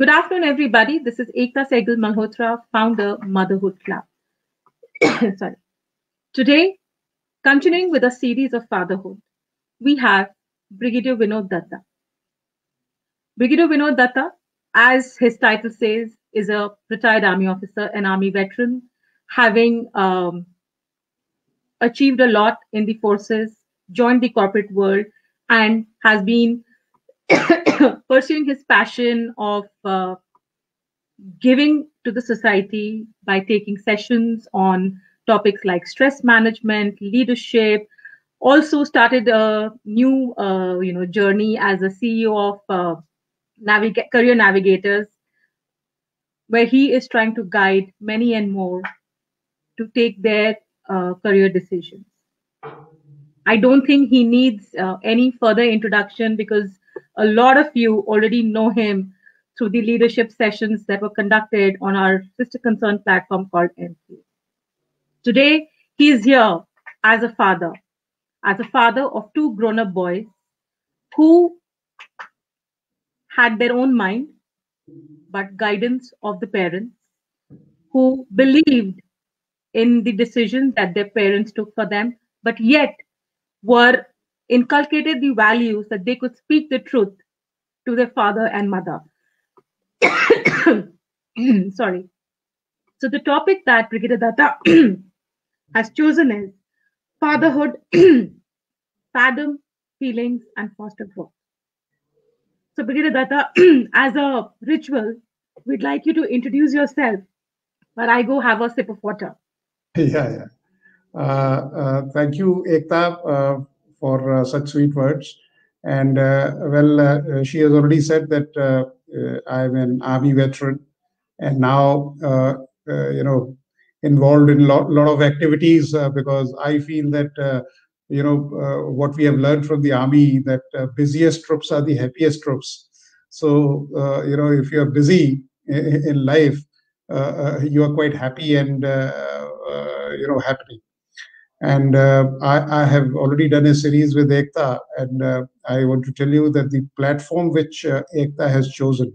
Good afternoon, everybody. This is Ekta Sehgal Malhotra, founder, Motherhood Club. Sorry. Today, continuing with a series of fatherhood, we have Brigadier Vinod Datta. Brigadier Vinod Datta, as his title says, is a retired army officer, an army veteran, having achieved a lot in the forces, joined the corporate world, and has been pursuing his passion of giving to the society by taking sessions on topics like stress management, leadership. Also started a new, journey as a CEO of Career Navigators, where he is trying to guide many and more to take their career decisions. I don't think he needs any further introduction because a lot of you already know him through the leadership sessions that were conducted on our sister concern platform called MQ. Today, he is here as a father of two grown-up boys who had their own mind, but guidance of the parents, who believed in the decisions that their parents took for them, but yet were inculcated the values that they could speak the truth to their father and mother. Sorry. So the topic that Brigadier Datta has chosen is fatherhood, fathom feelings, and foster growth. So Brigadier Datta, as a ritual, we'd like you to introduce yourself, but I go have a sip of water. Yeah. Thank you, Ekta, for such sweet words. And she has already said that I'm an army veteran, and now involved in lot of activities because I feel that what we have learned from the army, that busiest troops are the happiest troops. So if you are busy in life, you are quite happy and happening. And I have already done a series with Ekta, and I want to tell you that the platform which Ekta has chosen,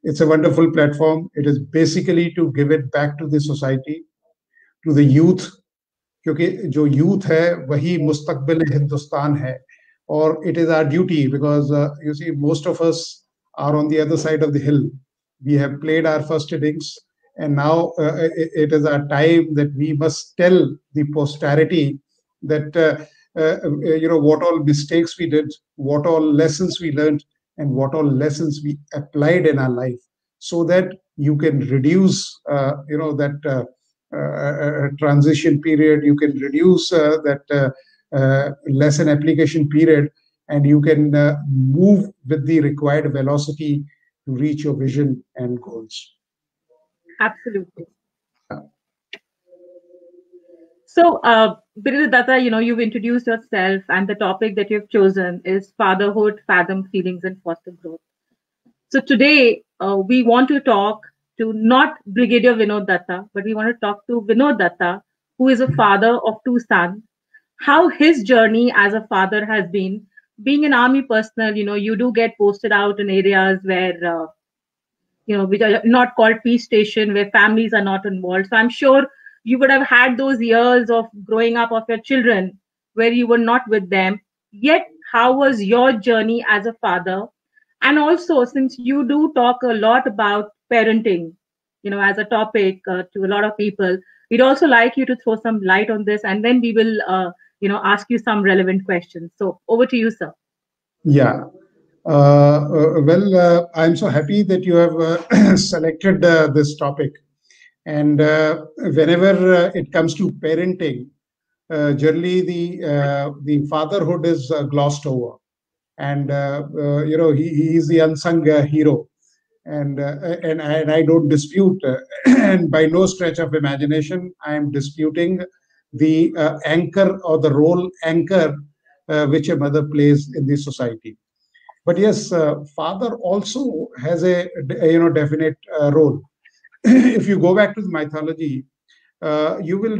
it's a wonderful platform. It is basically to give it back to the society, to the youth, क्योंकि जो youth है वही मुस्तकबिल हिंदुस्तान है, और it is our duty because you see, most of us are on the other side of the hill. We have played our first innings, and now it is our time that we must tell the posterity that what all mistakes we did, what all lessons we learned, and what all lessons we applied in our life, so that you can reduce that transition period, you can reduce that lesson application period, and you can move with the required velocity to reach your vision and goals. Absolutely. So, Brigadier Datta, you've introduced yourself, and the topic that you've chosen is fatherhood, fathom feelings, and foster growth. So today, we want to talk to not Brigadier Vinod Datta, but we want to talk to Vinod Datta, who is a father of two sons, how his journey as a father has been. Being an army personnel, you do get posted out in areas where, which are not called peace station, where families are not involved. So I'm sure you would have had those years of growing up of your children where you were not with them. Yet, how was your journey as a father? And also, since you do talk a lot about parenting, as a topic to a lot of people, we'd also like you to throw some light on this, and then we will, ask you some relevant questions. So over to you, sir. Yeah. I'm so happy that you have selected this topic. And whenever it comes to parenting, generally the fatherhood is glossed over, and he is the unsung hero, and I don't dispute, and by no stretch of imagination I am disputing the anchor or the role anchor which a mother plays in the society. But yes, father also has a definite role. If you go back to the mythology, you will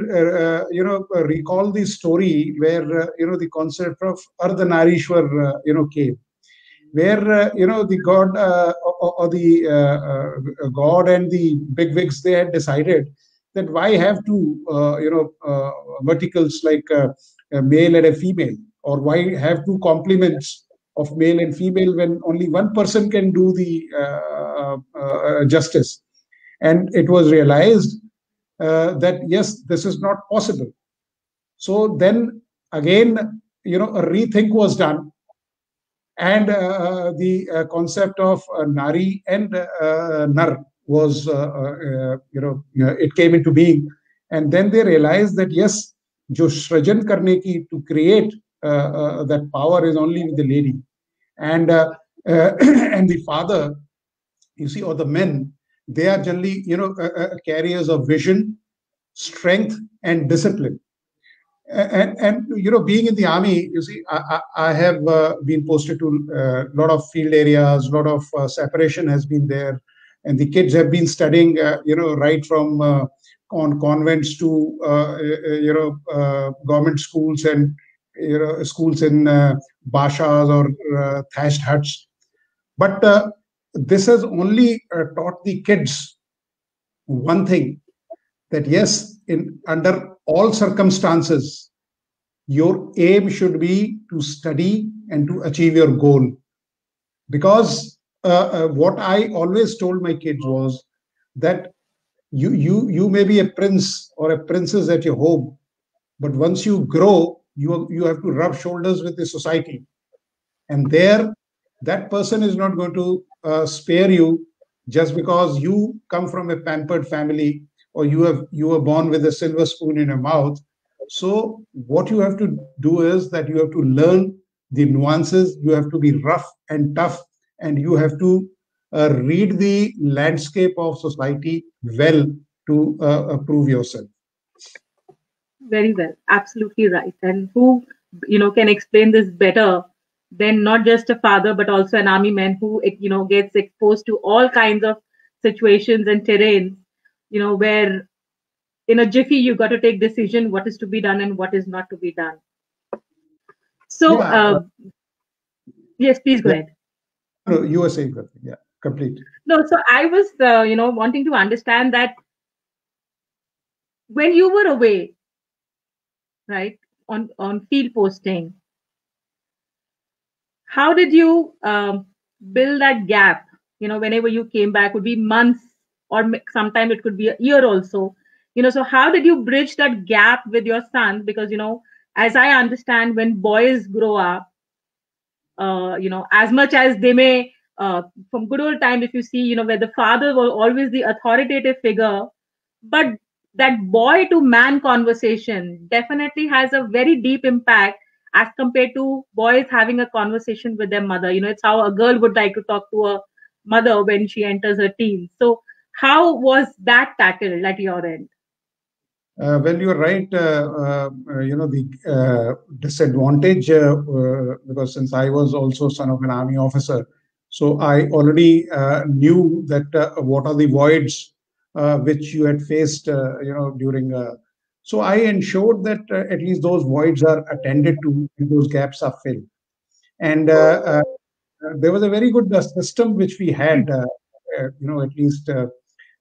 recall the story where the concept of Ardhanarishwar came, where the god or the God and the bigwigs, they had decided that why have two verticals like a male and a female, or why have two complements of male and female when only one person can do the justice. And it was realized that yes, this is not possible. So then again, a rethink was done, and the concept of nari and nar was it came into being. And then they realized that yes, jo srajan karne ki, to create that power is only with the lady. And and the father, you see, or the men, they are generally carriers of vision, strength, and discipline. And being in the army, you see, I have been posted to a lot of field areas, a lot of separation has been there, and the kids have been studying right from on convents to government schools, and schools in bashas or thatched huts. But this has only taught the kids one thing, that yes, in under all circumstances, your aim should be to study and to achieve your goal. Because what I always told my kids was that you may be a prince or a princess at your home, but once you grow, you have to rub shoulders with the society, and there that person is not going to spare you just because you come from a pampered family, or you were born with a silver spoon in your mouth. So what you have to do is that you have to learn the nuances, you have to be rough and tough, and you have to read the landscape of society well to prove yourself. Very well, absolutely right. And who can explain this better than not just a father but also an army man who gets exposed to all kinds of situations and terrains, where in a jiffy you got to take decision what is to be done and what is not to be done. So Yeah. Yes, please go Yeah. ahead. No, you were saying something. Yeah, complete. No, so I was wanting to understand that when you were away, right, on field posting, how did you build that gap? Whenever you came back, would be months, or sometime it could be a year also. So how did you bridge that gap with your son? Because as I understand, when boys grow up, as much as they may, from good old time, if you see, where the father was always the authoritative figure, but that boy to man conversation definitely has a very deep impact as compared to boys having a conversation with their mother. It's how a girl would like to talk to a mother when she enters her teens. So how was that tackled at your end? Well, you're right. The disadvantage, because since I was also son of an army officer, so I already knew that what are the voids which you had faced, during. So I ensured that at least those voids are attended to, and those gaps are filled. And there was a very good system which we had, at least.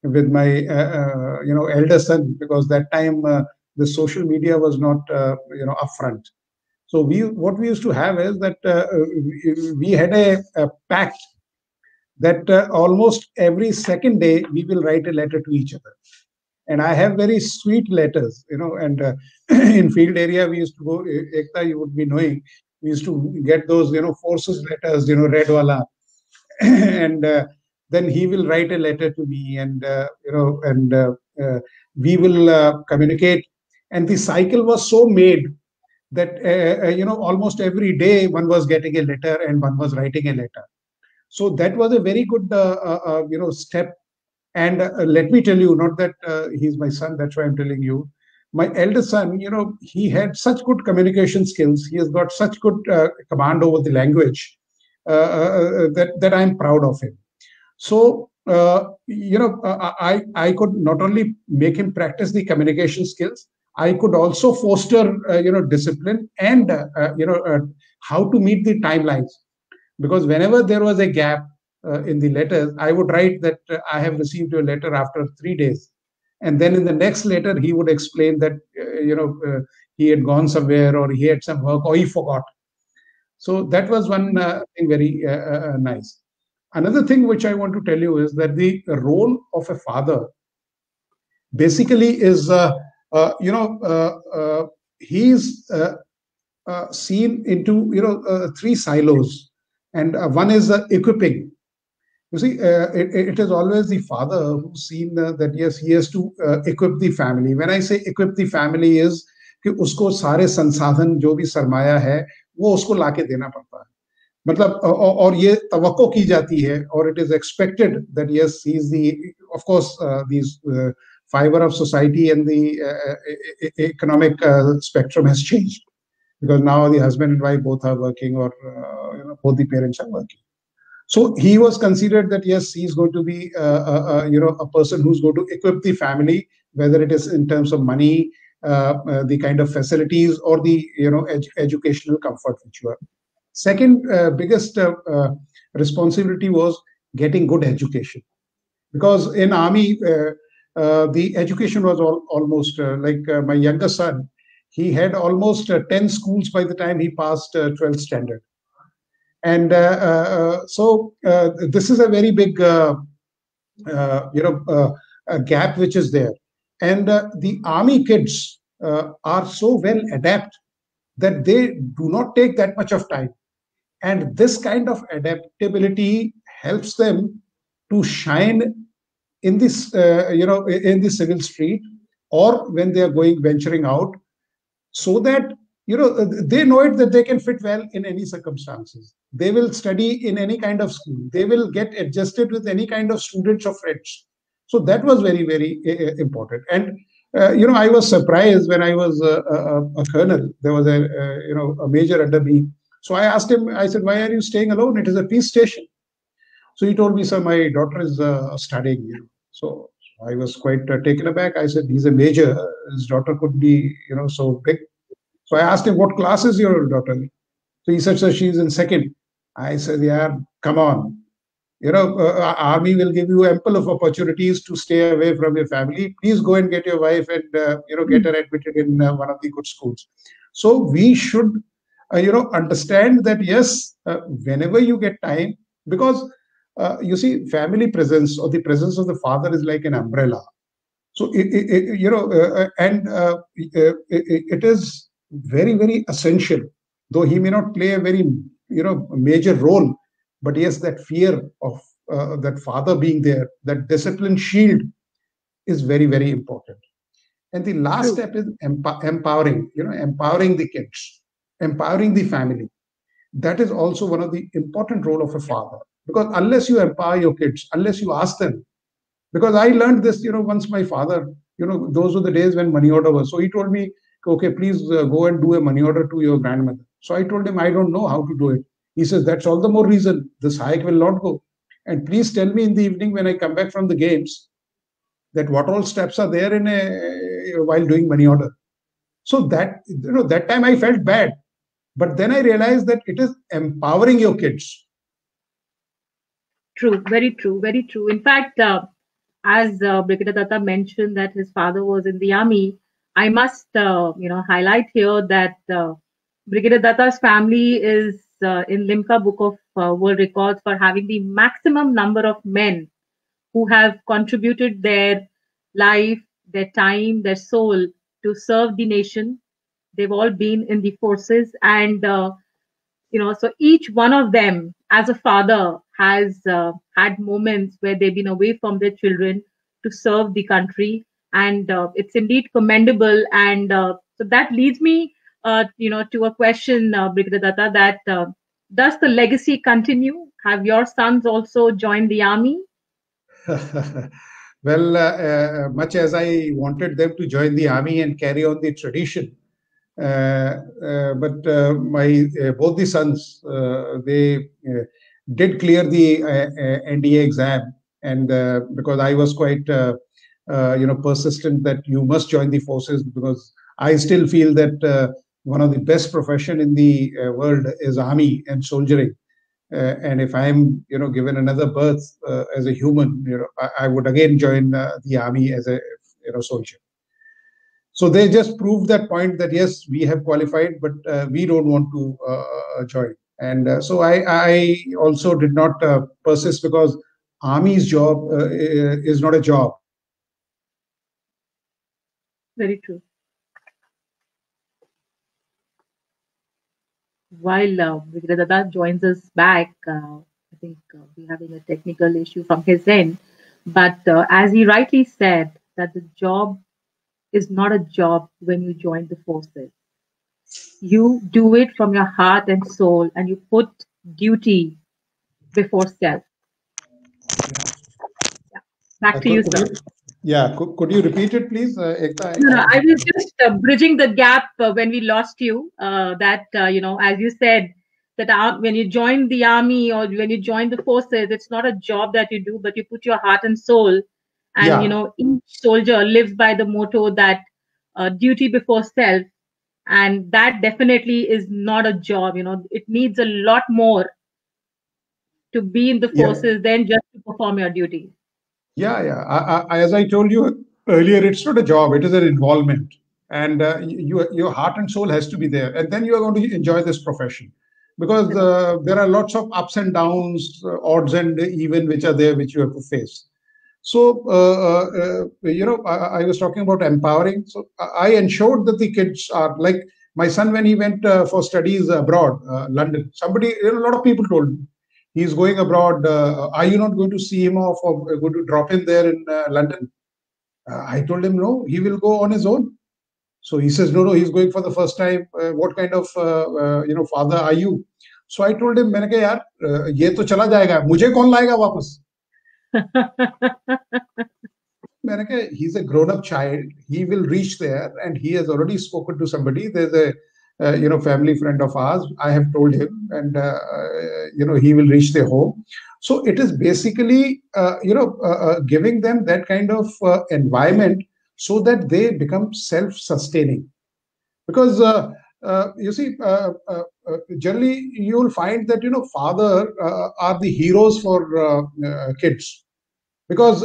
With my elder son, because that time the social media was not upfront. So what we used to have is that we had a pact that almost every second day we will write a letter to each other. And I have very sweet letters, and in field area we used to go, Ekta, you would be knowing, we used to get those forces letters, red wala. And then he will write a letter to me, and we will communicate. And the cycle was so made that almost every day one was getting a letter and one was writing a letter. So that was a very good step. And let me tell you, not that he's my son, that's why I'm telling you. My eldest son, he had such good communication skills. He has got such good command over the language that I'm proud of him. So, I could not only make him practice the communication skills, I could also foster, discipline and, how to meet the timelines. Because whenever there was a gap, in the letters, I would write that I have received your letter after 3 days. And then in the next letter, he would explain that, he had gone somewhere or he had some work or he forgot. So that was one thing very nice. Another thing which I want to tell you is that the role of a father basically is, he's seen into, three silos. And one is equipping. You see, it is always the father who's seen that, yes, he has to equip the family. When I say equip the family is कि उसको सारे संसाधन जो भी सरमाया है वो उसको लाके देना पड़ता है, मतलब और ये तवक्को की जाती है, और it is expected that yes, he is the, of course, these fiber of society and the economic spectrum has changed, because now the husband and wife both are working, or both the parents are working. So he was considered that yes, he's going to be a person who's going to equip the family, whether it is in terms of money, the kind of facilities, or the educational comfort which you have. Second biggest responsibility was getting good education, because in army the education was almost like my younger son. He had almost 10 schools by the time he passed 12th standard. And so this is a very big a gap which is there. And the army kids are so well adept that they do not take that much of time. And this kind of adaptability helps them to shine in this, in the civil street, or when they are venturing out, so that they know it that they can fit well in any circumstances. They will study in any kind of school. They will get adjusted with any kind of students or friends. So that was very, very important. And I was surprised when I was a colonel. There was a major under me. So I asked him, I said, why are you staying alone? It is a peace station. So he told me, sir, my daughter is studying. So I was quite taken aback. I said, he's a major. His daughter could be, so big. So I asked him, what class is your daughter? So he said, sir, she's in second. I said, yeah, come on. Army will give you ample of opportunities to stay away from your family. Please go and get your wife and, get her admitted in one of the good schools. So we should, understand that, yes, whenever you get time, because you see, family presence or the presence of the father is like an umbrella. So, it is very, very essential, though he may not play a very, major role. But yes, that fear of that father being there, that discipline shield is very, very important. And the last step is empowering, empowering the kids, empowering the family. That is also one of the important role of a father. Because unless you empower your kids, unless you ask them, because I learned this, once my father, those were the days when money order was. So he told me, okay, please go and do a money order to your grandmother. So I told him, I don't know how to do it. He says, that's all the more reason this hike will not go. And please tell me in the evening when I come back from the games that what all steps are there in while doing money order. So that, that time I felt bad. But then I realized that it is empowering your kids. True, very true, very true. In fact, as Brigadier Datta mentioned that his father was in the army, I must, highlight here that Brigadier Datta's family is in Limca Book of World Records for having the maximum number of men who have contributed their life, their time, their soul to serve the nation. They've all been in the forces, and so each one of them, as a father, has had moments where they've been away from their children to serve the country, and it's indeed commendable. And so that leads me, to a question, Brigadier Datta, that does the legacy continue? Have your sons also joined the army? Well, much as I wanted them to join the army and carry on the tradition, but my both the sons, they did clear the NDA exam, and because I was quite persistent that you must join the forces, because I still feel that one of the best profession in the world is army and soldiering. and if I'm, given another birth as a human, I would again join the army as a, soldier. So they just proved that point that yes, we have qualified, but we don't want to join. And so I also did not persist, because army's job is not a job. Very true. While Vigradada joins us back, I think we're having a technical issue from his end. But as he rightly said, that the job is not a job when you join the forces. You do it from your heart and soul, and you put duty before self. Yeah. Back to you, sir. Yeah, could you repeat it, please, Ekta? No, I was just bridging the gap when we lost you. That as you said, that when you join the army or when you join the forces, it's not a job that you do, but you put your heart and soul. And Yeah. Each soldier lives by the motto that duty before self, and that definitely is not a job. It needs a lot more to be in the Yeah. forces than just to perform your duty. Yeah. As I told you earlier, it's not a job; it is an involvement, and your heart and soul has to be there, and then you are going to enjoy this profession, because there are lots of ups and downs, odds and even, which are there, which you have to face. So, I was talking about empowering. So, I ensured that the kids are like my son when he went for studies abroad, London. Somebody, a lot of people told me he's going abroad. Are you not going to see him off, or going to drop him there in London? I told him no, he will go on his own. So he says, no, he's going for the first time. What kind of father are you? So I told him, मैंने कहा यार ये तो चला जाएगा, मुझे कौन लाएगा वापस? He's a grown-up child. He will reach there, and he has already spoken to somebody. There's a family friend of ours. I have told him, and he will reach their home. So it is basically giving them that kind of environment so that they become self-sustaining. Because you see, generally you will find that father are the heroes for kids, because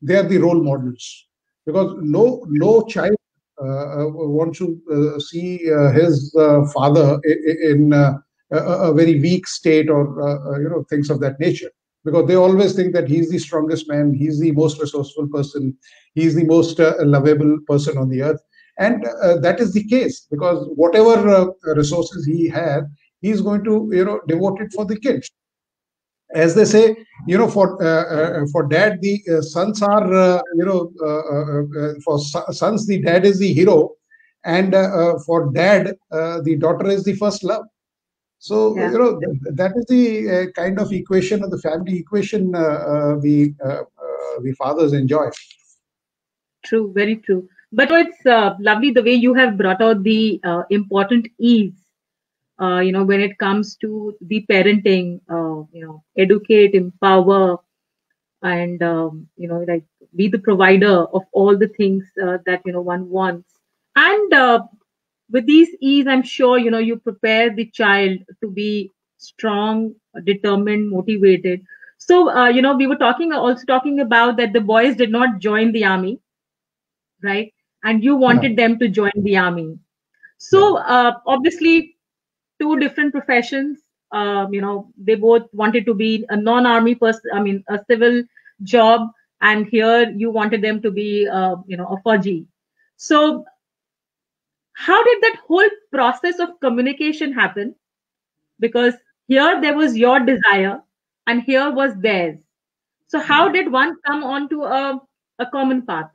they are the role models. Because no child wants to see his father in a very weak state, or things of that nature, because they always think that he's the strongest man, he's the most resourceful person, he's the most lovable person on the earth. And that is the case, because whatever resources he had, he's going to devote it for the kids. As they say, for dad the sons are for sons the dad is the hero, and for dad the daughter is the first love. So that is the kind of equation, of the family equation, the fathers enjoy. True, very true. But it's lovely the way you have brought out the important ease. When it comes to the parenting, educate, empower, and like be the provider of all the things that one wants. And with these ease, I'm sure you prepare the child to be strong, determined, motivated. So we were also talking about that the boys did not join the army, right? And you wanted them to join the army. So obviously, two different professions. They both wanted to be a non-army person. I mean, a civil job, and here you wanted them to be, a Fauji. So, how did that whole process of communication happen? Because here there was your desire, and here was theirs. So, how did one come onto a common path?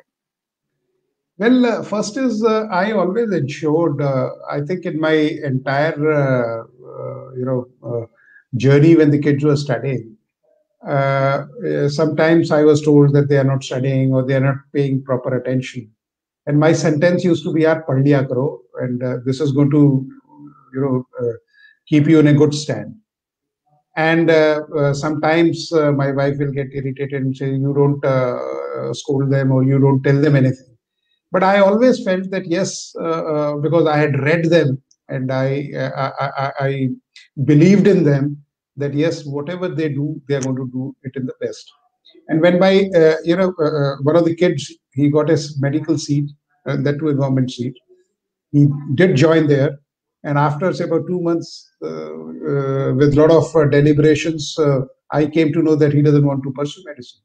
Well, first is I always ensured. I think in my entire journey when the kids were studying, sometimes I was told that they are not studying or they are not paying proper attention, and my sentence used to be "Yaar, pad liya karo," and this is going to keep you in a good stand. And sometimes my wife will get irritated and say, "You don't scold them, or you don't tell them anything." But I always felt that yes, because I had read them, and I believed in them, that yes, whatever they do, they are going to do it in the best. And when my, one of the kids, he got his medical seat, that to a government seat. He did join there, and after say about 2 months, with a lot of deliberations, I came to know that he doesn't want to pursue medicine.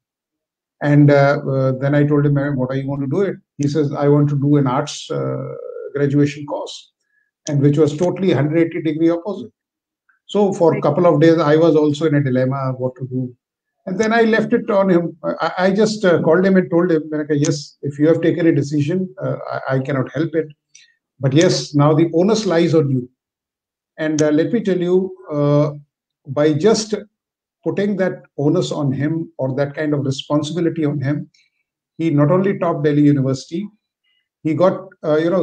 And then I told him, what are you going to do it? He says, I want to do an arts graduation course, and which was totally 180-degree opposite. So for a couple of days, I was also in a dilemma what to do. And then I left it on him. I just called him and told him, yes, if you have taken a decision, I cannot help it. But yes, now the onus lies on you. And let me tell you, by just putting that onus on him or that kind of responsibility on him, he not only topped Delhi University, he got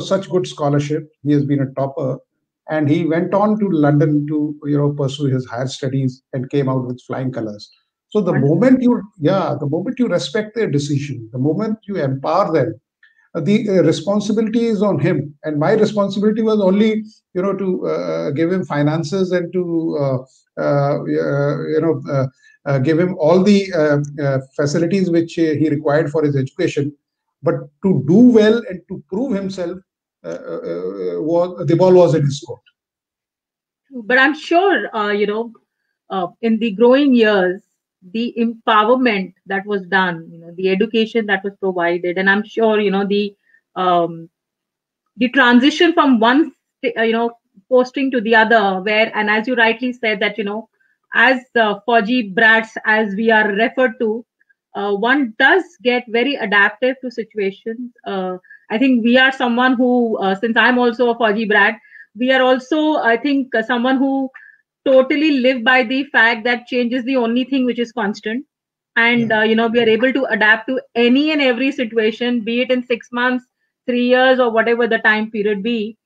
such good scholarship. He has been a topper, and he went on to London to pursue his higher studies and came out with flying colors. So the moment you respect their decision, the moment you empower them, the responsibility is on him, and my responsibility was only to give him finances and to give him all the facilities which he required for his education. But to do well and to prove himself, the ball was in his court. But I'm sure, in the growing years, the empowerment that was done, the education that was provided, and I'm sure, the transition from one, posting to the other, where, and as you rightly said that, as Fauji brats, as we are referred to, one does get very adaptive to situations. I think we are someone who, since I'm also a Fauji brat, we are also, I think, someone who totally live by the fact that change is the only thing which is constant. And, we are able to adapt to any and every situation, be it in 6 months, 3 years, or whatever the time period be.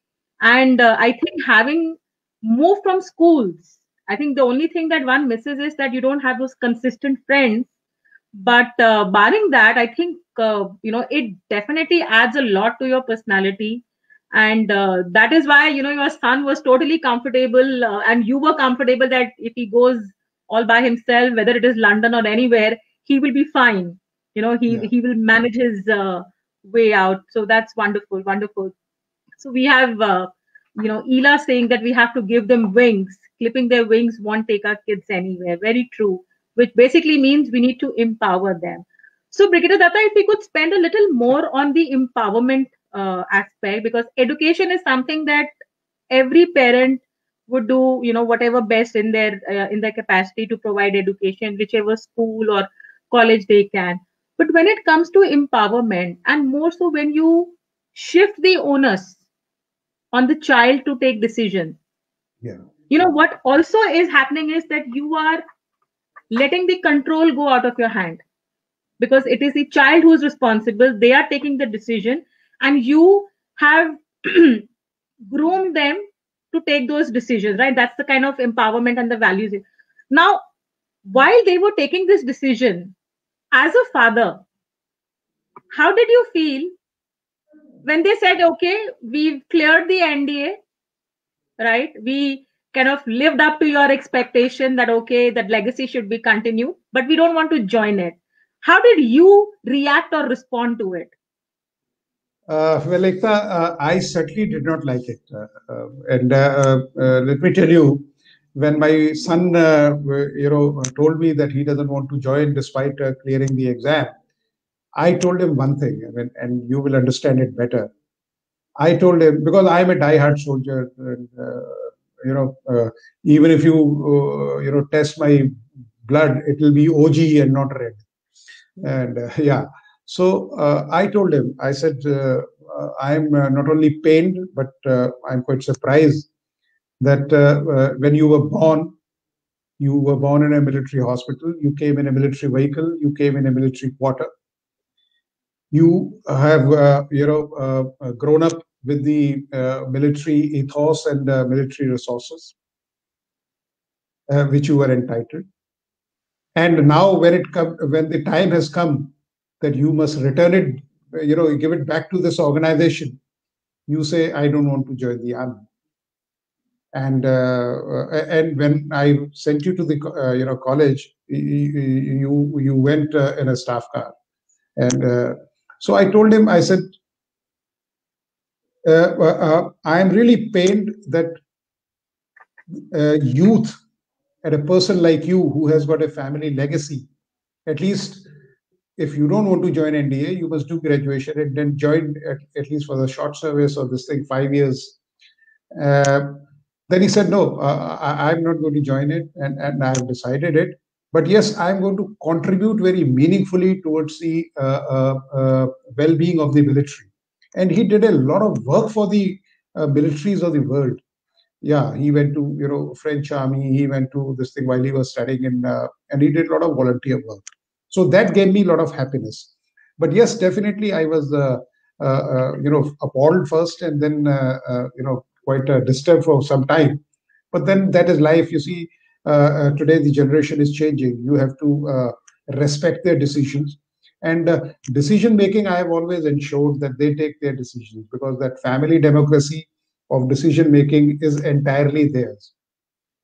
And I think having moved from schools, I think the only thing that one misses is that you don't have those consistent friends. But barring that, I think, it definitely adds a lot to your personality. And that is why, your son was totally comfortable, and you were comfortable that if he goes all by himself, whether it is London or anywhere, he will be fine. He will manage his way out. So that's wonderful, wonderful. So we have, Ela saying that we have to give them wings. Clipping their wings won't take our kids anywhere. Very true. Which basically means we need to empower them. So, Brigadier Datta, if we could spend a little more on the empowerment aspect, because education is something that every parent would do, whatever best in their capacity to provide education, whichever school or college they can. But when it comes to empowerment, and more so when you shift the onus on the child to take decisions, what also is happening is that you are letting the control go out of your hand, because it is the child who is responsible. They are taking the decision, and you have groomed them to take those decisions, right? That's the kind of empowerment and the values. Now, while they were taking this decision, as a father, how did you feel when they said, okay, we've cleared the NDA, right? We kind of lived up to your expectation that, okay, that legacy should be continued, but we don't want to join it. How did you react or respond to it? Well, Ekta, I certainly did not like it. And let me tell you, when my son, told me that he doesn't want to join despite clearing the exam, I told him one thing, and you will understand it better. I told him, because I'm a die-hard soldier, and, even if you, test my blood, it will be OG and not red. And so I told him, I said, I'm not only pained, but I'm quite surprised that when you were born in a military hospital, you came in a military vehicle, you came in a military quarter. You have, grown up with the military ethos and military resources, which you were entitled. And now, when the time has come that you must return it, give it back to this organization, you say, I don't want to join the army. And when I sent you to the college, you went in a staff car, and so I told him, I said, I am really pained that youth and a person like you who has got a family legacy, at least if you don't want to join NDA, you must do graduation and then join at least for the short service of this thing, 5 years. Uh, then he said, no, I'm not going to join it, and I've decided it. But yes, I'm going to contribute very meaningfully towards the well-being of the military. And he did a lot of work for the militaries of the world. Yeah, he went to French army. He went to this thing while he was studying in, and he did a lot of volunteer work. So that gave me a lot of happiness. But yes, definitely, I was appalled first, and then quite disturbed for some time. But then that is life. You see, today the generation is changing. You have to respect their decisions. And decision making, I have always ensured that they take their decisions, because that family democracy of decision making is entirely theirs.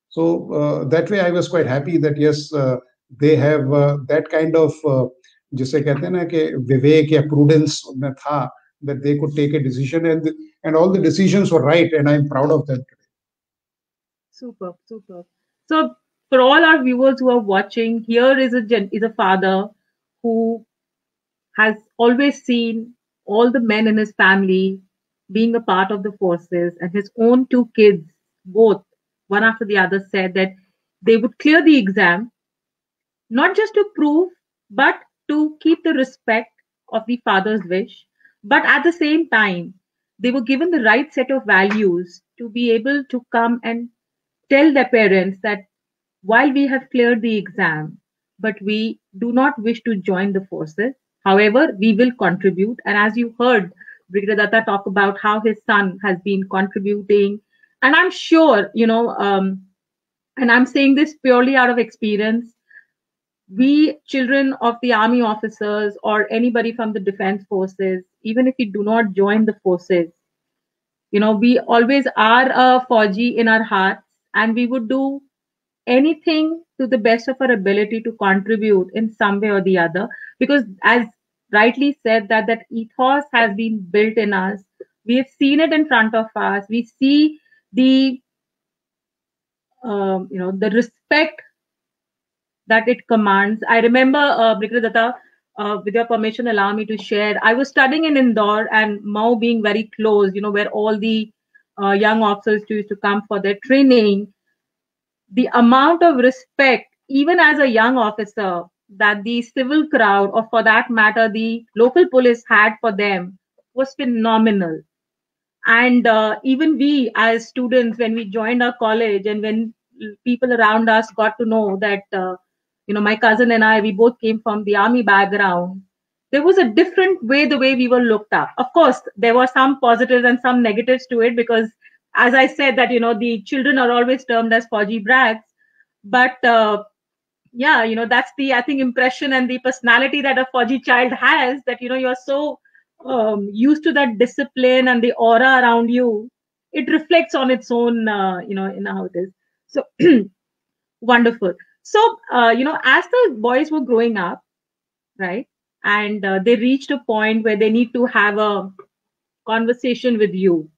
So that way, I was quite happy that yes, they have that kind of जिसे कहते हैं ना कि विवेक या prudence में था, that they could take a decision, and all the decisions were right, and I'm proud of them today. Super, super. So for all our viewers who are watching, here is a father who has always seen all the men in his family being a part of the forces, and his own two kids, both one after the other, said that they would clear the exam, not just to prove, but to keep the respect of the father's wish. But at the same time, they were given the right set of values to be able to come and tell their parents that while we have cleared the exam, but we do not wish to join the forces. However, we will contribute. And as you heard Brigadier Datta talk about how his son has been contributing, and I'm sure, and I'm saying this purely out of experience, we children of the army officers or anybody from the defense forces, even if we do not join the forces, we always are a Fauji in our hearts, and we would do anything to the best of our ability to contribute in some way or the other, because as rightly said, that ethos has been built in us. We have seen it in front of us. We see the the respect that it commands. I remember, Brigadier Datta, with your permission, allow me to share. I was studying in Indore, and Mau being very close, where all the young officers used to come for their training. The amount of respect, even as a young officer, that the civil crowd, or for that matter, the local police had for them was phenomenal. And even we as students, when we joined our college, and when people around us got to know that, my cousin and I, we both came from the army background, there was a different way, the way we were looked up. Of course, there were some positives and some negatives to it, because as I said, that the children are always termed as Fauji brats. But yeah, that's the, I think, impression and the personality that a Fauji child has, that you're so used to that discipline and the aura around you. It reflects on its own, in how it is. So wonderful. So as the boys were growing up, right, and they reached a point where they need to have a conversation with you,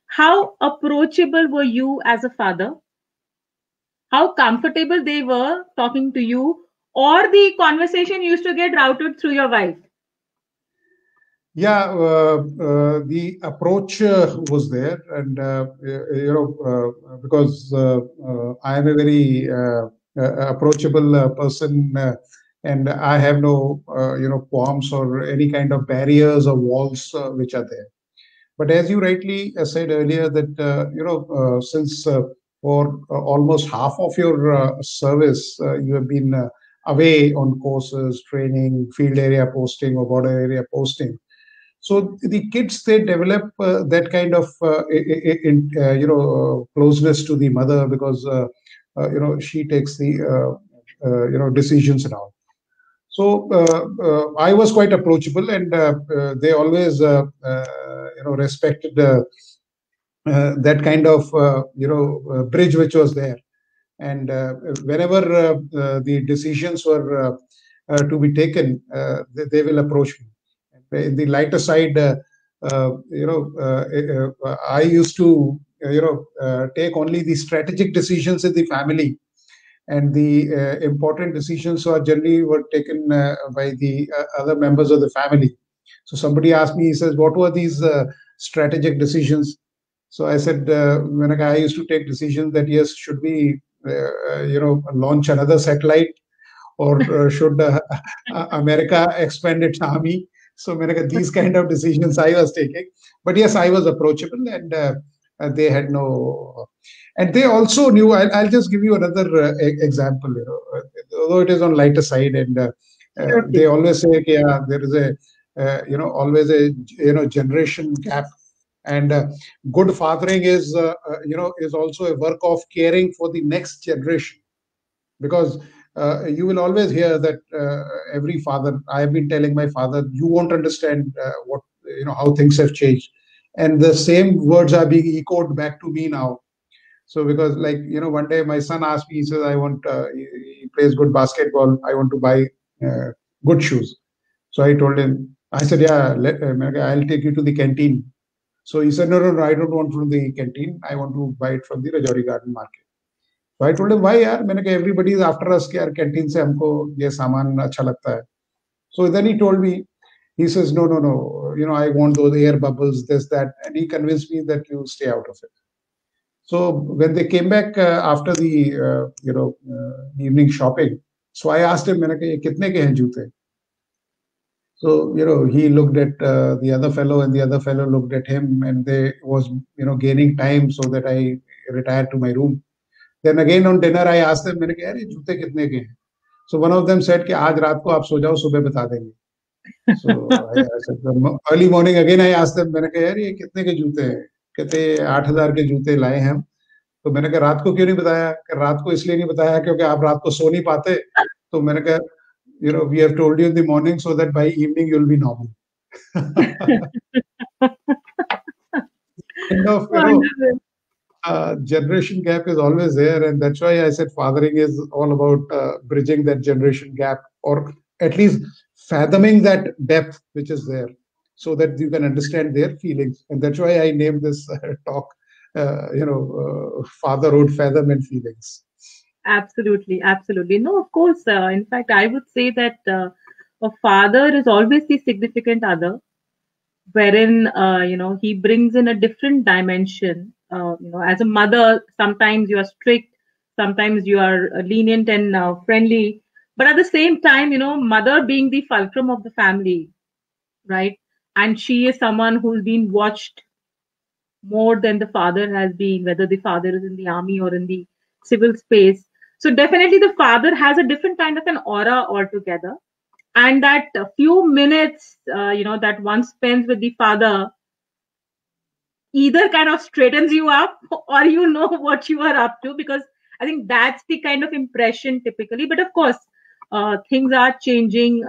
how approachable were you as a father? How comfortable they were talking to you, or the conversation used to get routed through your wife? Yeah, the approach was there, and because I am a very approachable person, and I have no qualms or any kind of barriers or walls which are there. But as you rightly said earlier, that since for almost half of your service you have been away on courses, training, field area posting, or border area posting. So the kids, they develop that kind of closeness to the mother, because she takes the decisions and all. So I was quite approachable, and they always respected that kind of bridge which was there. And whenever the decisions were to be taken, they will approach me. In the lighter side, I used to take only the strategic decisions in the family, and the important decisions are generally were taken by the other members of the family. So somebody asked me, he says, what were these strategic decisions? So I said, when I used to take decisions that yes, should we, launch another satellite, or should America expand its army? So these kind of decisions I was taking. But yes, I was approachable, and they had no. And they also knew. I'll just give you another example. Although it is on lighter side, and they Absolutely. always say, yeah, there is a always a generation gap, and good fathering is is also a work of caring for the next generation, because you will always hear that every father, I have been telling my father, you won't understand what how things have changed, and the same words are being echoed back to me now. So because, like, one day my son asked me, he says, I want he plays good basketball, I want to buy good shoes. So I told him, I said, yeah, I'll take you to the canteen. So he said, no, no, no, I don't want from the canteen, I want to buy it from the Rajouri Garden Market. So I told him, why यार? मैंने कहा everybody is after us कि यार canteen से हमको ये सामान अच्छा लगता है. So then he told me, he says, no, no, no, I want those air bubbles, this, that, and he convinced me that you stay out of it. So when they came back after the evening shopping, so I asked him, मैंने कहा ये कितने के हैं जूते? So he looked at the other fellow, and the other fellow looked at him, and they was gaining time so that I retired to my room. Then again on dinner, I asked them, मैंने कहा यार ये जूते कितने के हैं? So one of them said कि आज रात को आप सो जाओ, सुबह बता देंगे. So I said, early morning again I asked them, मैंने कहा यार ये कितने के जूते हैं? कहते 8,000 के जूते लाए हैं हम. तो मैंने कहा रात को क्यों नहीं बताया? रात को इसलिए नहीं बताया क्योंकि आप रात को सो नहीं पाते. तो मैंने कहा, we have told you in the morning so that by evening you'll be normal. Kind of, Wonderful. generation gap is always there, and that's why I said fathering is all about bridging that generation gap, or at least fathoming that depth which is there, so that you can understand their feelings. And that's why I named this talk, fatherhood, fathom and feelings. Absolutely, absolutely. No, of course. In fact, I would say that a father is always the significant other, wherein he brings in a different dimension. As a mother, sometimes you are strict, sometimes you are lenient and friendly, but at the same time, mother being the fulcrum of the family, right? And she is someone who's been watched more than the father has been, whether the father is in the army or in the civil space. So definitely the father has a different kind of an aura altogether. And that few minutes, that one spends with the father either kind of straightens you up or you know what you are up to, because I think that's the kind of impression typically. But of course, things are changing,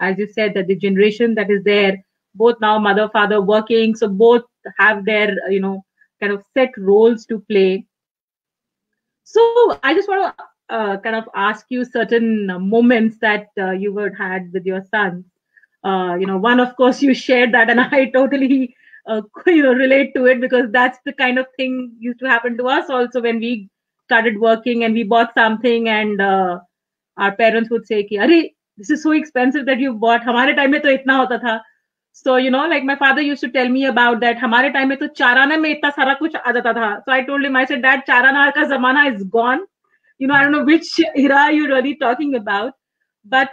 as you said, that the generation that is there, both now mother, father working, so both have their, kind of set roles to play. So I just want to kind of ask you certain moments that you would had with your sons. One, of course, you shared that, and I totally, relate to it, because that's the kind of thing used to happen to us also when we started working and we bought something, and our parents would say, "Ki, Arey, this is so expensive that you bought. हमारे time में तो इतना होता था." So, like my father used to tell me about that. हमारे time में तो चाराना में इतना सारा कुछ आ जाता था. So I told him, I said, Dad, चाराना का ज़माना is gone. I don't know which era you're really talking about, but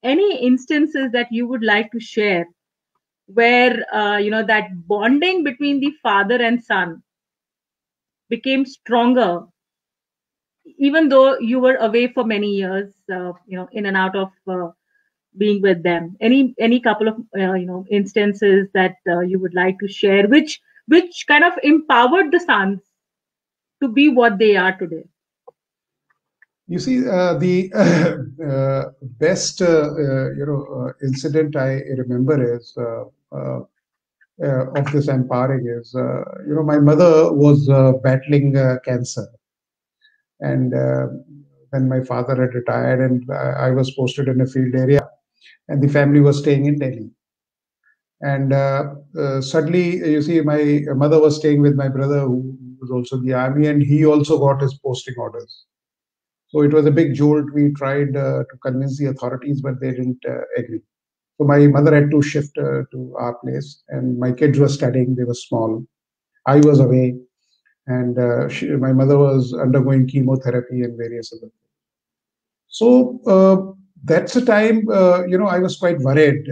any instances that you would like to share where, that bonding between the father and son became stronger, even though you were away for many years, in and out of being with them. Any couple of instances that you would like to share, which kind of empowered the sons to be what they are today? You see, the best incident I remember is of this empowering is, my mother was battling cancer, and then my father had retired, and I was posted in a field area, and the family was staying in Delhi. And suddenly, you see, my mother was staying with my brother, who was also in the army, and he also got his posting orders. So it was a big jolt. We tried to convince the authorities, but they didn't agree. So my mother had to shift to our place, and my kids were studying. They were small. I was away, and my mother was undergoing chemotherapy and various other things. So that's a time, I was quite worried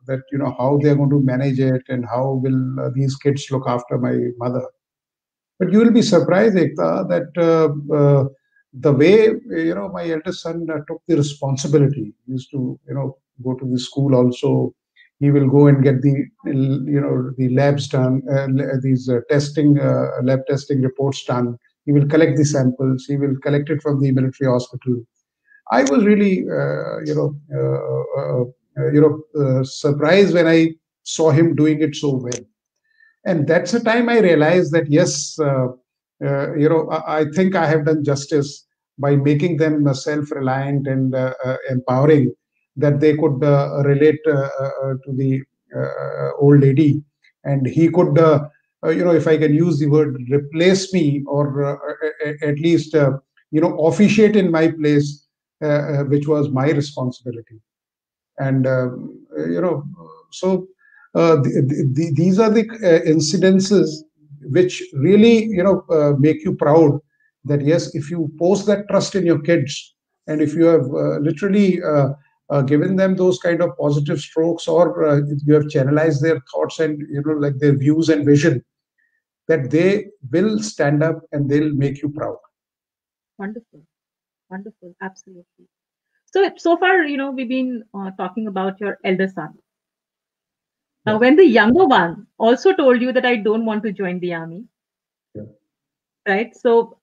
that, how they're going to manage it and how will these kids look after my mother. But you will be surprised, Ekta, that the way, my eldest son took the responsibility. He used to, go to the school also. He will go and get the labs done, these lab testing reports done. He will collect the samples. He will collect it from the military hospital. I was really, surprised when I saw him doing it so well. And that's the time I realized that, yes, I think I have done justice by making them self-reliant and empowering, that they could relate to the old lady, and he could, if I can use the word, replace me, or at least, officiate in my place, which was my responsibility. And so these are the incidences which really, make you proud, that yes, if you pose that trust in your kids, and if you have literally given them those kind of positive strokes, or you have channelized their thoughts and, like their views and vision, that they will stand up and they'll make you proud. Wonderful. Wonderful. Absolutely. So far, we've been talking about your elder son. Now, Yeah. when the younger one also told you that I don't want to join the army, Yeah. right? So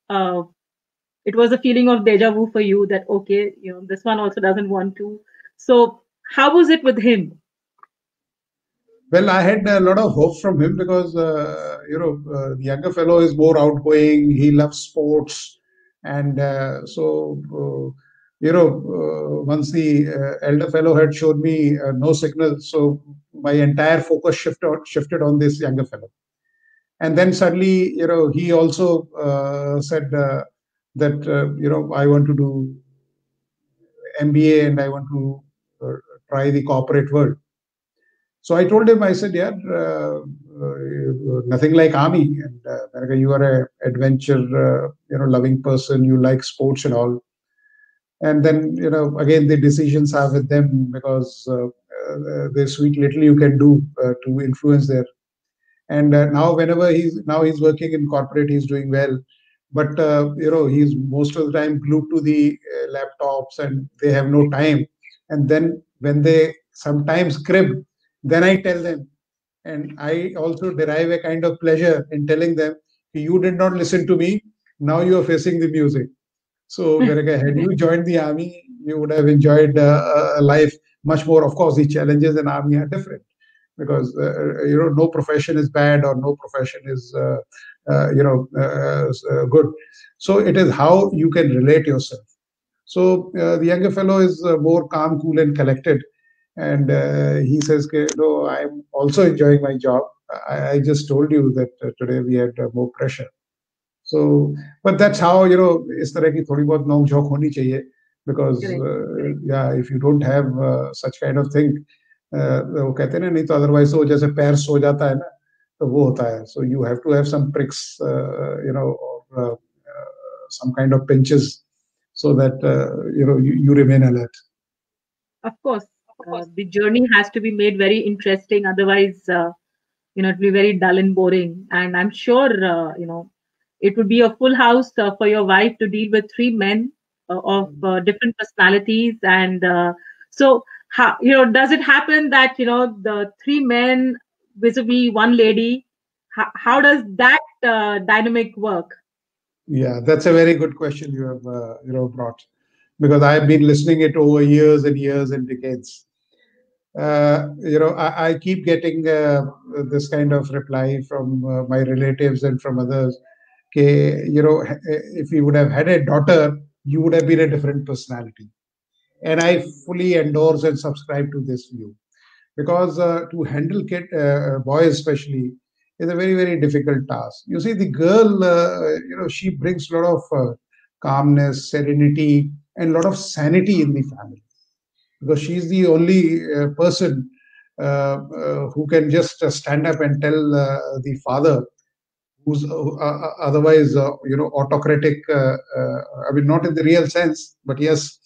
it was a feeling of deja vu for you that, okay, this one also doesn't want to. So how was it with him? Well, I had a lot of hope from him because, the younger fellow is more outgoing. He loves sports. And once the elder fellow had shown me no signal, so my entire focus shifted on this younger fellow. And then suddenly, he also said that, I want to do MBA and I want to try the corporate world. So I told him, I said, yeah, nothing like army. And you are a adventure, loving person. You like sports and all. And then, again, the decisions are with them, because there's sweet little you can do to influence there. And now he's working in corporate, he's doing well. But, he's most of the time glued to the laptops, and they have no time. And then when they sometimes crib, then I tell them, and I also derive a kind of pleasure in telling them, you did not listen to me. Now you are facing the music. So, had you joined the army, you would have enjoyed a life much more. Of course, the challenges in army are different, because no profession is bad, or no profession is good. So it is how you can relate yourself. So the younger fellow is more calm, cool, and collected, and he says, no, I'm also enjoying my job. I just told you that today we had more pressure. So, but that's how, इस तरह की थोड़ी बहुत नोक झोंक होनी चाहिए, because yeah, if you don't have such kind of thing, वो कहते हैं ना, नहीं तो otherwise वो जैसे पैर सो जाता है ना, तो वो होता है. So you have to have some pricks, or some kind of pinches, so that you remain alert. Of course, the journey has to be made very interesting. Otherwise, it'll be very dull and boring. And I'm sure, it would be a full house for your wife to deal with three men of different personalities. And so, how, does it happen that, the three men vis-a-vis one lady, how does that dynamic work? Yeah, that's a very good question you have, brought, because I've been listening it over years and years and decades. I keep getting this kind of reply from my relatives and from others. Okay, if you would have had a daughter, you would have been a different personality. And I fully endorse and subscribe to this view, because to handle boys especially is a very, very difficult task. You see, the girl, she brings a lot of calmness, serenity, and a lot of sanity in the family, because she's the only person who can just stand up and tell the father, who's otherwise, autocratic. I mean, not in the real sense, but yes,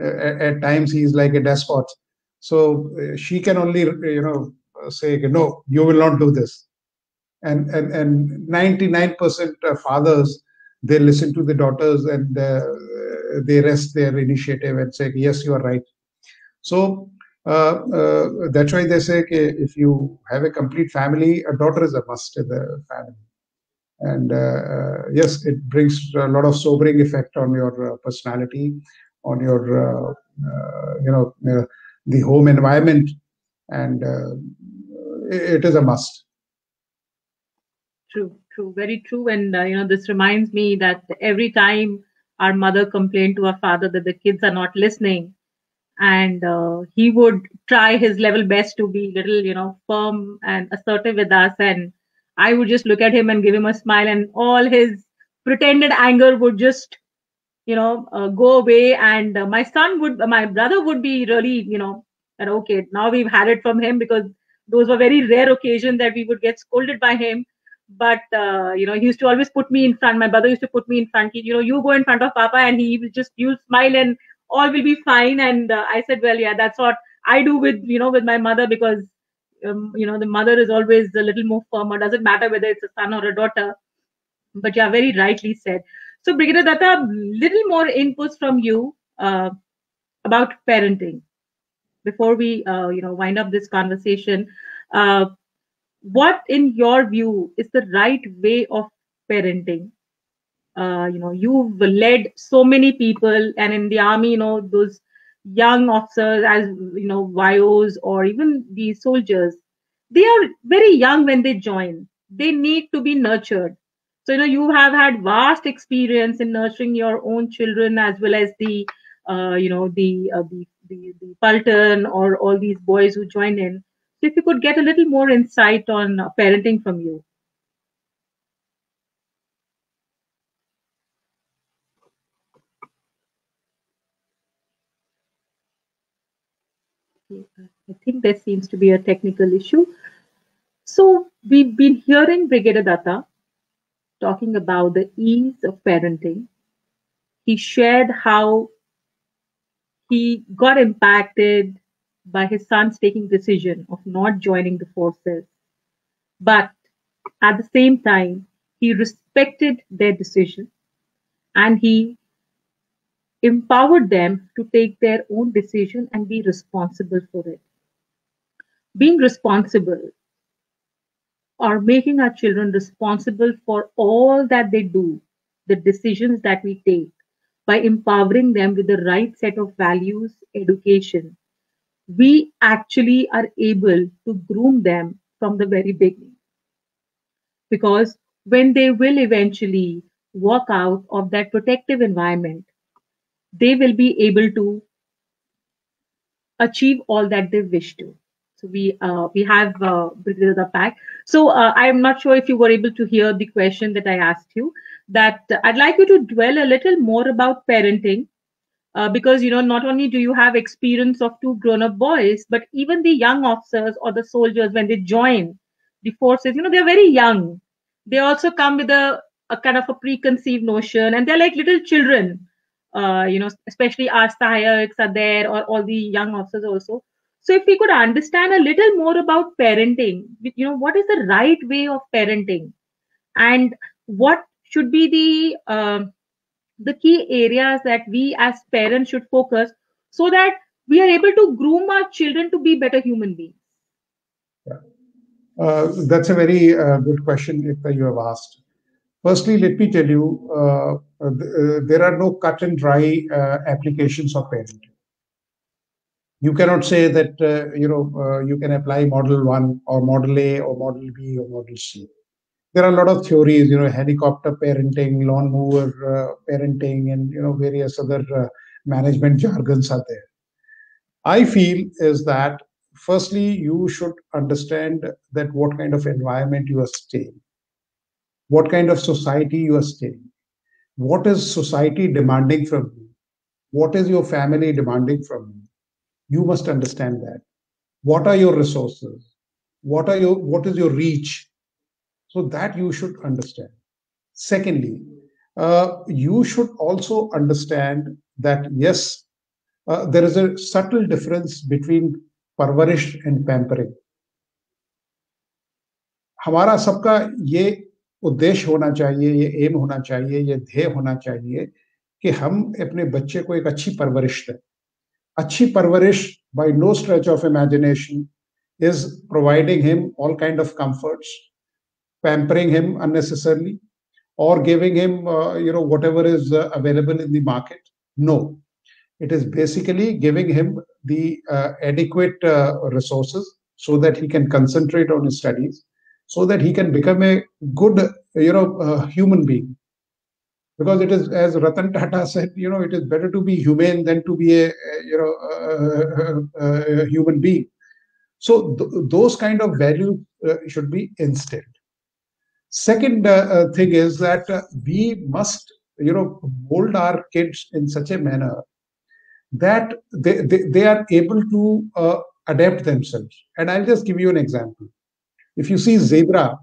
at times he's like a despot. So she can only, say, no, you will not do this. And 99% of fathers, they listen to the daughters, and they rest their initiative and say, yes, you are right. So that's why they say, if you have a complete family, a daughter is a must in the family. And yes, it brings a lot of sobering effect on your personality, on your the home environment, and it is a must. True, very true. And this reminds me that every time our mother complained to our father that the kids are not listening, and he would try his level best to be little, firm and assertive with us, and I would just look at him and give him a smile, and all his pretended anger would just, go away. And my brother would be really, that okay, now we've had it from him, because those were very rare occasions that we would get scolded by him. But he used to always put me in front. My brother used to put me in front. You go in front of Papa, and he will just, you'll smile, and all will be fine. And I said, well, yeah, that's what I do with, with my mother, because the mother is always a little more firmer. Doesn't matter whether it's a son or a daughter. But yeah, very rightly said. So, Brigadier Datta, little more inputs from you about parenting before we, wind up this conversation. Uh, what, in your view, is the right way of parenting? You've led so many people, and in the army, those young officers, as YOs, or even the soldiers, they are very young when they join. They need to be nurtured. So you have had vast experience in nurturing your own children, as well as the the Palton, or all these boys who join in. So if you could get a little more insight on parenting from you. I think there seems to be a technical issue. So we've been hearing Brigadier Datta talking about the ease of parenting. He shared how he got impacted by his son's taking decision of not joining the forces. But at the same time, he respected their decision, and he empowered them to take their own decision and be responsible for it. Being responsible, or making our children responsible for all that they do, the decisions that we take, by empowering them with the right set of values, education, we actually are able to groom them from the very beginning. Because when they will eventually walk out of that protective environment, they will be able to achieve all that they wish to. So we have Brigadier Datta back. So I'm not sure if you were able to hear the question that I asked you. That I'd like you to dwell a little more about parenting, because not only do you have experience of two grown-up boys, but even the young officers or the soldiers, when they join the forces, they're very young. They also come with a kind of a preconceived notion, and they're like little children. Especially our sahayaks are there, or all the young officers also. So if we could understand a little more about parenting, what is the right way of parenting, and what should be the key areas that we as parents should focus, so that we are able to groom our children to be better human beings. That's a very good question that you have asked. Firstly, let me tell you, there are no cut and dry applications of parenting. You cannot say that you can apply model 1 or model A or model B or model C. There are a lot of theories, helicopter parenting, lawn mower parenting, and various other management jargons are there. I feel is that firstly you should understand that what kind of environment you are staying, what kind of society you are staying, what is society demanding from you, what is your family demanding from you. You must understand that. What are your resources? What is your reach? So that you should understand. Secondly, you should also understand that yes, there is a subtle difference between parvarish and pampering. हमारा सबका ये उद्देश्य होना चाहिए, ये M होना चाहिए, ये ध्येय होना चाहिए कि हम अपने बच्चे को एक अच्छी परवरिश दें. अच्छी परवरिश by no stretch of imagination is providing him all kind of comforts, pampering him unnecessarily, or giving him whatever is available in the market. No, it is basically giving him the adequate resources so that he can concentrate on his studies, so that he can become a good human being. Because it is, as Ratan Tata said, it is better to be humane than to be a human being. So those kind of values should be instilled. Second thing is that we must, mold our kids in such a manner that they are able to adapt themselves. And I'll just give you an example. If you see zebra,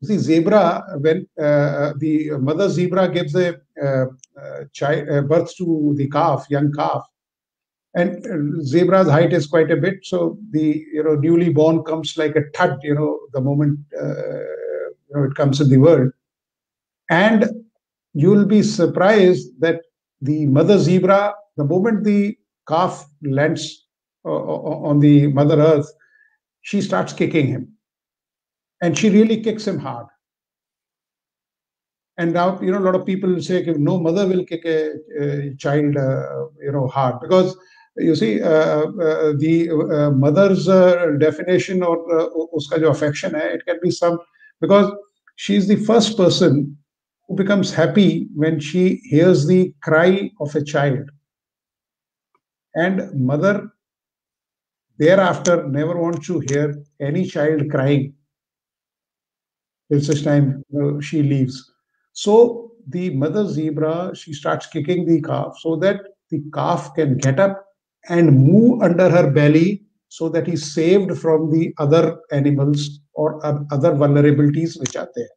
when the mother zebra gives a child birth to the calf, young calf, and zebra's height is quite a bit, so the newly born comes like a thud, the moment it comes in the world, and you will be surprised that the mother zebra, the moment the calf lands on the mother earth, she starts kicking him, and she really kicks him hard. And now, a lot of people say no mother will kick a child, hard, because you see the mother's definition or uska jo affection hai, it can be some, because she's the first person who becomes happy when she hears the cry of a child, and mother thereafter never wants to hear any child crying till such time she leaves. So the mother zebra, she starts kicking the calf so that the calf can get up and move under her belly, so that he's saved from the other animals or other vulnerabilities which are there.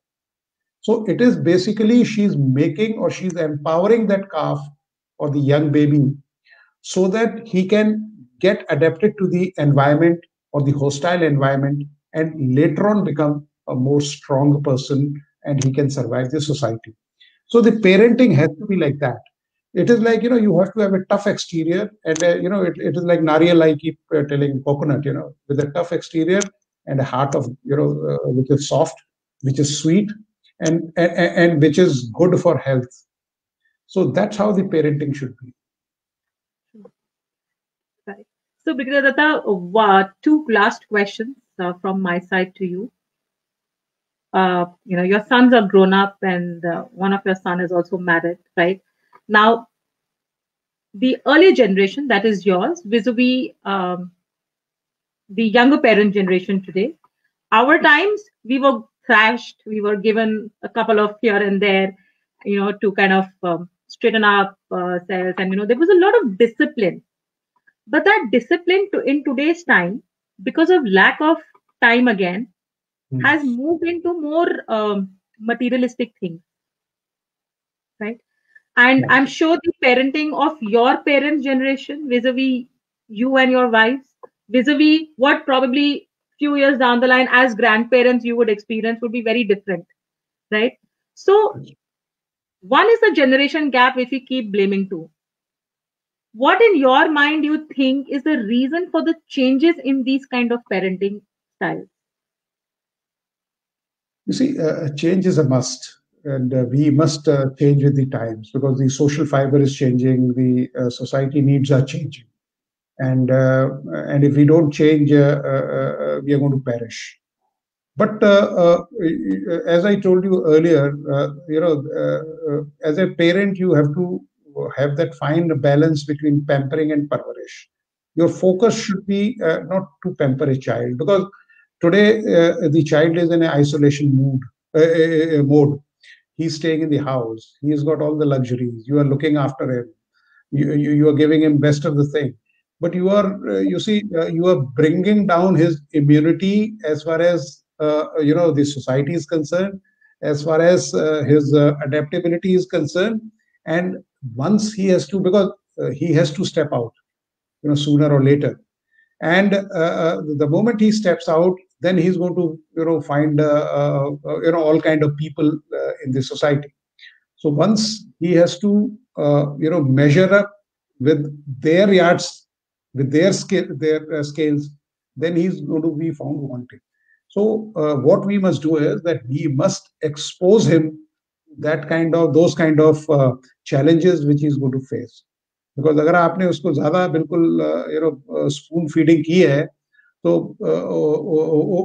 So it is basically she's making or she's empowering that calf or the young baby so that he can get adapted to the environment or the hostile environment, and later on become a more strong person, and he can survive the society. So the parenting has to be like that. It is like, you have to have a tough exterior, and it is like nariyal, I keep telling coconut, with a tough exterior and a heart of, which is soft, which is sweet, and which is good for health. So that's how the parenting should be. Right. So, Brigadier Datta, two last questions from my side to you. Your sons are grown up, and one of your son is also married, right? Now, the earlier generation, that is yours, vis-a-vis the younger parent generation today, our times, we were thrashed, we were given a couple of here and there, to kind of straighten up ourselves, and there was a lot of discipline. But that discipline in today's time, because of lack of time again, has moved into more materialistic things, right? And I'm sure the parenting of your parents' generation, vis-a-vis you and your wives, vis-a-vis what probably few years down the line as grandparents you would experience, would be very different, right? So one is the generation gap which we keep blaming to. What in your mind you think is the reason for the changes in these kind of parenting styles? You see, change is a must, and we must change with the times, because the social fiber is changing, the society needs are changing. and if we don't change, we are going to perish. But as I told you earlier, as a parent, you have to have that fine balance between pampering and parvarish. Your focus should be not to pamper a child, because today the child is in an isolation mode. He's staying in the house. He's got all the luxuries. You are looking after him. You are giving him best of the thing, but you are bringing down his immunity as far as the society is concerned, as far as his adaptability is concerned. And once he has to, because he has to step out, sooner or later. And the moment he steps out, then he's going to find all kind of people in the society. So once he has to measure up with their yards, with their scales, then he's going to be found wanting. So what we must do is that we must expose him those kind of challenges which he's going to face. Because अगर आपने उसको ज्यादा बिल्कुल spoon feeding की है, तो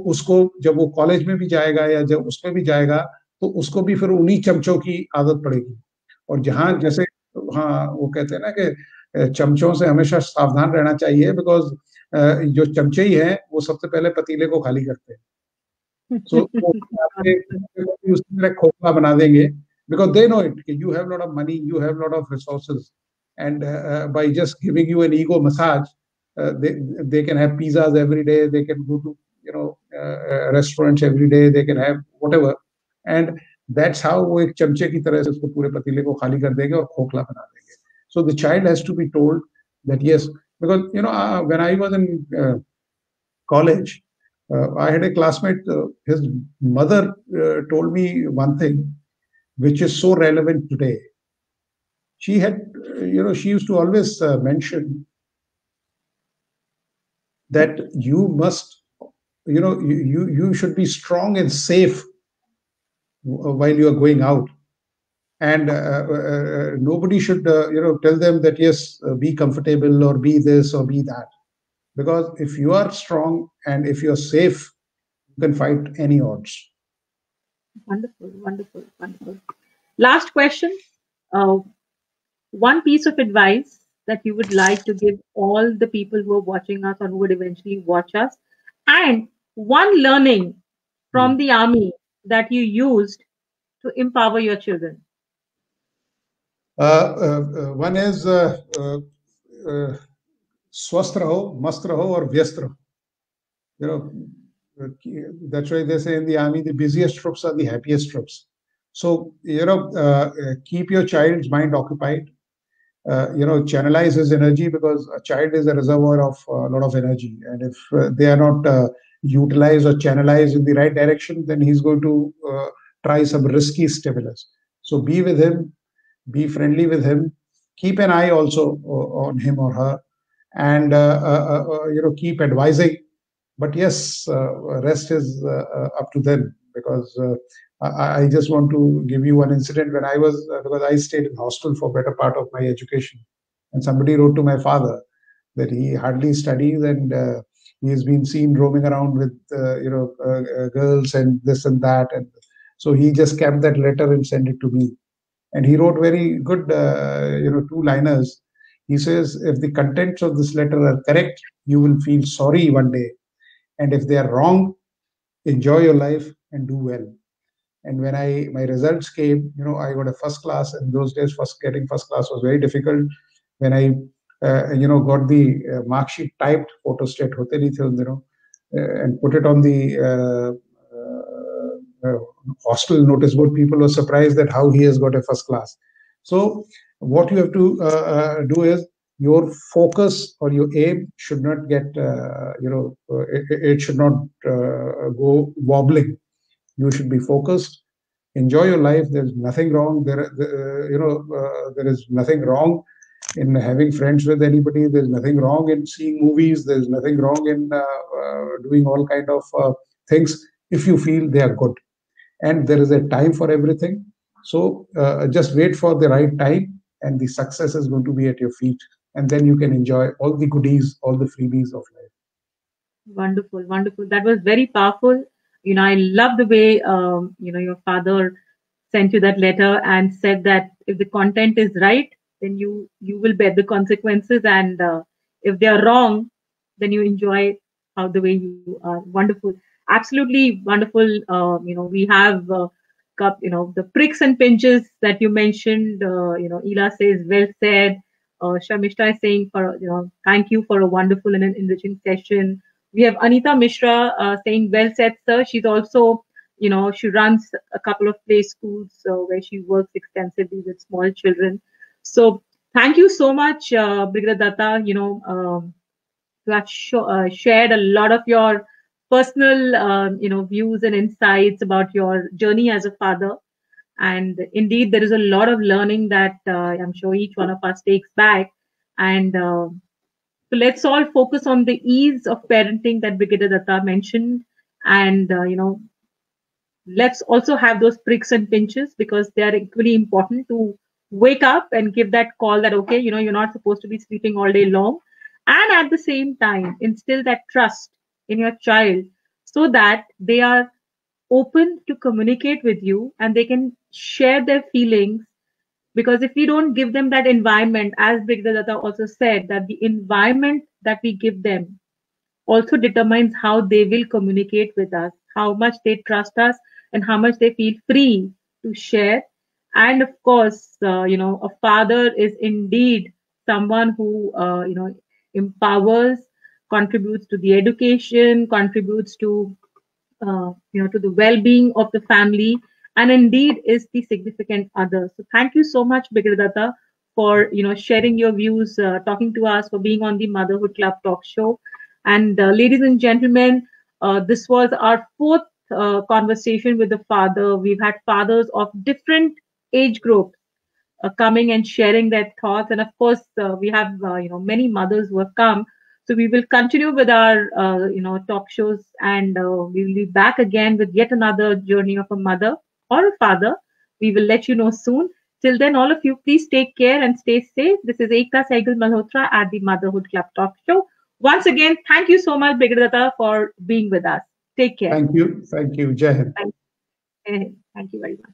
उसको जब वो कॉलेज में भी जाएगा या जब उसमें भी जाएगा, तो उसको भी फिर उन्हीं चमचों की आदत पड़ेगी। और जहां जैसे, हाँ, वो कहते हैं ना कि चमचों से हमेशा सावधान रहना चाहिए, बिकॉज जो चमचे ही हैं वो सबसे पहले पतीले को खाली करते हैं। सो उसी तरह खोखला बना देंगे, बिकॉज दे नो इट कि you have lot of money, you have lot of resources, and by just giving you an ego massage, they can have pizzas every day, they can go to restaurants every day, they can have whatever, and that's how वो एक चमचे की तरह से उसको पूरे पतीले को खाली कर देंगे और खोखला बना देंगे. So the child has to be told that yes, because when I was in college, I had a classmate, his mother told me one thing which is so relevant today. She had, she used to always mention that you must, you should be strong and safe while you are going out. And nobody should, tell them that, yes, be comfortable or be this or be that. Because if you are strong and if you're safe, you can fight any odds. Wonderful, wonderful, wonderful. Last question. One piece of advice that you would like to give all the people who are watching us or who would eventually watch us, and one learning from the army that you used to empower your children. One is स्वस्थ रहो, मस्त रहो और व्यस्त रहो. That's why they say in the army, the busiest troops are the happiest troops. So keep your child's mind occupied. Channelize his energy, because a child is a reservoir of a lot of energy, and if they are not utilized or channelized in the right direction, then he's going to try some risky stimulus. So be with him, be friendly with him, keep an eye also on him or her, and keep advising. But yes, rest is up to them, because I just want to give you one incident. When I was, because I stayed in hostel for better part of my education, and somebody wrote to my father that he hardly studies, and he has been seen roaming around with girls and this and that, and so he just kept that letter and sent it to me. And he wrote very good, two-liners. He says, if the contents of this letter are correct, you will feel sorry one day, and if they are wrong, enjoy your life and do well. And when my results came, I got a first class. In those days, getting first class was very difficult. When I, got the mark sheet typed, photostat hote nahi the, and put it on the hostel notice board, people were surprised that how he has got a first class. So what you have to do is, your focus or your aim should not get, it should not go wobbling. You should be focused. Enjoy your life. There's nothing wrong. There is nothing wrong in having friends with anybody. There's nothing wrong in seeing movies. There's nothing wrong in doing all kind of things if you feel they are good. And there is a time for everything. So just wait for the right time, and the success is going to be at your feet and then you can enjoy all the goodies, all the freebies of life. Wonderful, wonderful. That was very powerful. I love the way your father sent you that letter and said that if the content is right, then you will bear the consequences, and if they are wrong, then you enjoy how the way you are. Wonderful, absolutely wonderful. We have the pricks and pinches that you mentioned. Ela says well said. Sharmishta is saying thank you for a wonderful and an enriching session. We have Anita Mishra saying, well said, sir. She's also, she runs a couple of play schools where she works extensively with small children. So thank you so much, Brigadier Datta. You have shared a lot of your personal, views and insights about your journey as a father. And indeed, there is a lot of learning that I'm sure each one of us takes back. And so let's all focus on the ease of parenting that Brigadier Datta mentioned, and let's also have those pricks and pinches because they are equally important to wake up and give that call that okay, you're not supposed to be sleeping all day long, and at the same time instill that trust in your child so that they are open to communicate with you and they can share their feelings, because if we don't give them that environment, as Brigadier Datta also said, that the environment that we give them also determines how they will communicate with us, how much they trust us, and how much they feel free to share. And of course, a father is indeed someone who, empowers, contributes to the education, contributes to the well-being of the family, and indeed is the significant other. So thank you so much, Brigadier Datta, for sharing your views, talking to us, for being on the Motherhood Club talk show. And ladies and gentlemen, this was our fourth conversation with the father. We've had fathers of different age groups coming and sharing their thoughts. And of course, we have many mothers who have come. So we will continue with our talk shows, and we will be back again with yet another journey of a mother or a father. We will let you know soon. Till then, all of you, please take care and stay safe. This is Ekta Sehgal Malhotra at the Motherhood Club talk show. Once again, thank you so much, Brigadier Datta, for being with us. Take care. Thank you. Thank you. Jai Hind. Thank you very much.